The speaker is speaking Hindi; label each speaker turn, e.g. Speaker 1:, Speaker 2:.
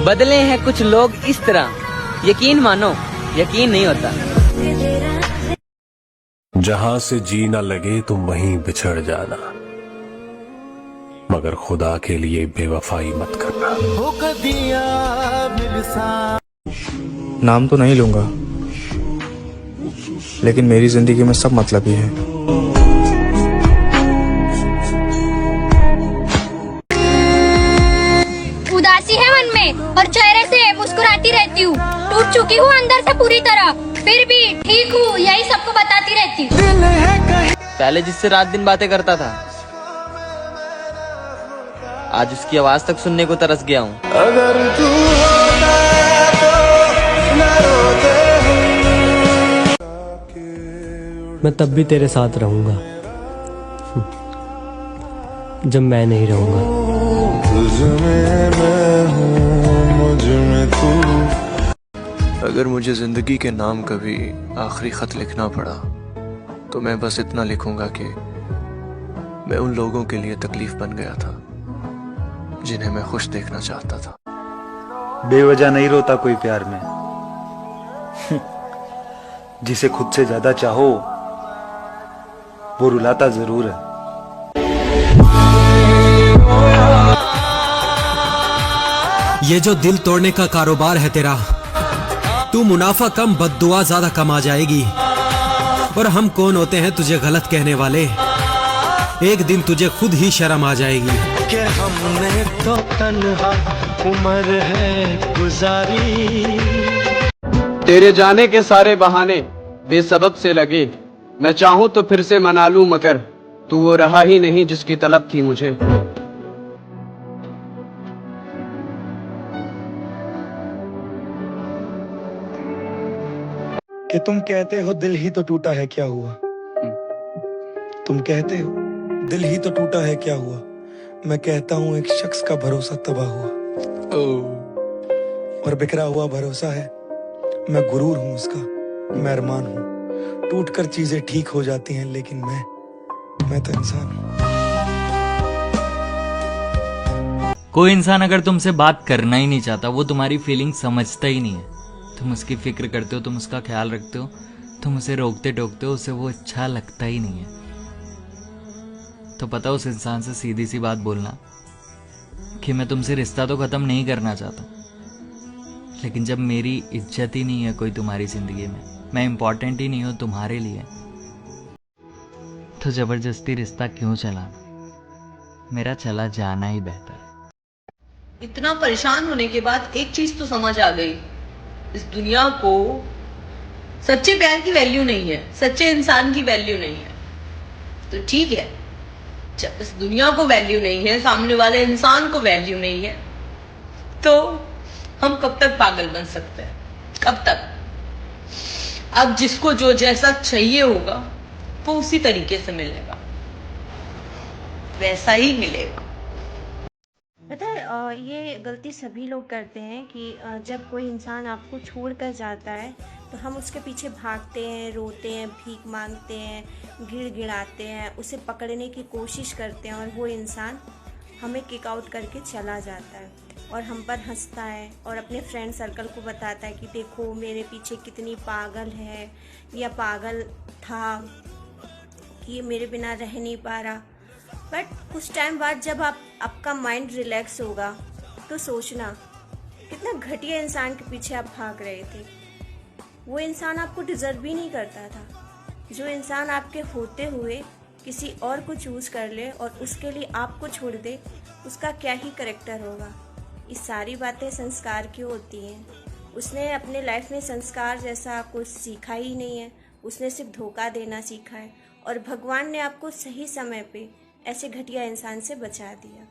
Speaker 1: बदले हैं कुछ लोग इस तरह, यकीन मानो यकीन नहीं होता।
Speaker 2: जहां से जी न लगे तुम वहीं बिछड़ जाना, मगर खुदा के लिए बेवफाई मत करना।
Speaker 3: नाम तो नहीं लूंगा, लेकिन मेरी जिंदगी में सब मतलबी है।
Speaker 4: उदासी है मन में और चेहरे से मुस्कुराती रहती हूँ। टूट चुकी हूँ अंदर से पूरी तरह, फिर भी ठीक हूँ, यही सबको बताती रहती हूँ।
Speaker 1: पहले जिससे रात दिन बातें करता था, आज उसकी आवाज तक सुनने को तरस गया हूँ।
Speaker 5: अगर तू होता तो न रोते।
Speaker 6: मैं तब भी तेरे साथ रहूंगा जब मैं नहीं रहूंगा।
Speaker 5: तुझमें मैं हूँ, मुझ में तू।
Speaker 3: अगर मुझे जिंदगी के नाम कभी आखिरी खत लिखना पड़ा तो मैं बस इतना लिखूंगा कि मैं उन लोगों के लिए तकलीफ बन गया था जिन्हें मैं खुश देखना चाहता था।
Speaker 7: बेवजह नहीं रोता कोई प्यार में, जिसे खुद से ज्यादा चाहो वो रुलाता जरूर है।
Speaker 8: ये जो दिल तोड़ने का कारोबार है तेरा, तू मुनाफा कम बद्दुआ ज्यादा कमा जाएगी। और हम कौन होते हैं तुझे गलत कहने वाले, एक दिन तुझे खुद ही शर्म आ जाएगी
Speaker 5: कि हमने तो तन्हा उम्र है गुजारी।
Speaker 9: तेरे जाने के सारे बहाने बेसबब से लगे, मैं चाहूं तो फिर से मना लूं मगर तू वो रहा ही नहीं जिसकी तलब थी मुझे।
Speaker 7: कि तुम कहते हो दिल ही तो टूटा है क्या हुआ, तुम कहते हो दिल ही तो टूटा है क्या हुआ, मैं कहता हूं एक शख्स का भरोसा तबाह हुआ। और बिखरा हुआ भरोसा है, मैं गुरूर हूं उसका, मैं अरमान हूं। टूट कर चीजें ठीक हो जाती हैं, लेकिन मैं तो इंसान हूं।
Speaker 10: कोई इंसान अगर तुमसे बात करना ही नहीं चाहता, वो तुम्हारी फीलिंग समझता ही नहीं है, तुम उसकी फिक्र करते हो, तुम उसका ख्याल रखते हो, तुम उसे रोकते टोकते हो, उसे वो अच्छा लगता ही नहीं है, तो पता उस इंसान से सीधी सी बात बोलना कि मैं तुमसे रिश्ता तो खत्म नहीं करना चाहता, लेकिन जब मेरी इज्जत ही नहीं है कोई तुम्हारी जिंदगी में, मैं इंपॉर्टेंट ही नहीं हूं तुम्हारे लिए, तो जबरदस्ती रिश्ता क्यों चलाना, मेरा चला जाना ही बेहतर है।
Speaker 11: इतना परेशान होने के बाद एक चीज तो समझ आ गई, इस दुनिया को सच्चे प्यार की वैल्यू नहीं है, सच्चे इंसान की वैल्यू नहीं है। तो ठीक है, जब इस दुनिया को वैल्यू नहीं है, सामने वाले इंसान को वैल्यू नहीं है, तो हम कब तक पागल बन सकते हैं, कब तक? अब जिसको जो जैसा चाहिए होगा वो उसी तरीके से मिलेगा, वैसा ही मिलेगा।
Speaker 12: पता है ये गलती सभी लोग करते हैं कि जब कोई इंसान आपको छोड़ कर जाता है तो हम उसके पीछे भागते हैं, रोते हैं, भीख मांगते हैं, गिड़गिड़ाते हैं, उसे पकड़ने की कोशिश करते हैं और वो इंसान हमें किक आउट करके चला जाता है और हम पर हंसता है और अपने फ्रेंड सर्कल को बताता है कि देखो मेरे पीछे कितनी पागल है या पागल था कि ये मेरे बिना रह नहीं पा रहा। बट कुछ टाइम बाद जब आपका माइंड रिलैक्स होगा तो सोचना कितना घटिया इंसान के पीछे आप भाग रहे थे। वो इंसान आपको डिजर्व भी नहीं करता था। जो इंसान आपके होते हुए किसी और को चूज कर ले और उसके लिए आपको छोड़ दे, उसका क्या ही करेक्टर होगा। ये सारी बातें संस्कार की होती हैं। उसने अपने लाइफ में संस्कार जैसा कुछ सीखा ही नहीं है, उसने सिर्फ धोखा देना सीखा है और भगवान ने आपको सही समय पे ऐसे घटिया इंसान से बचा दिया।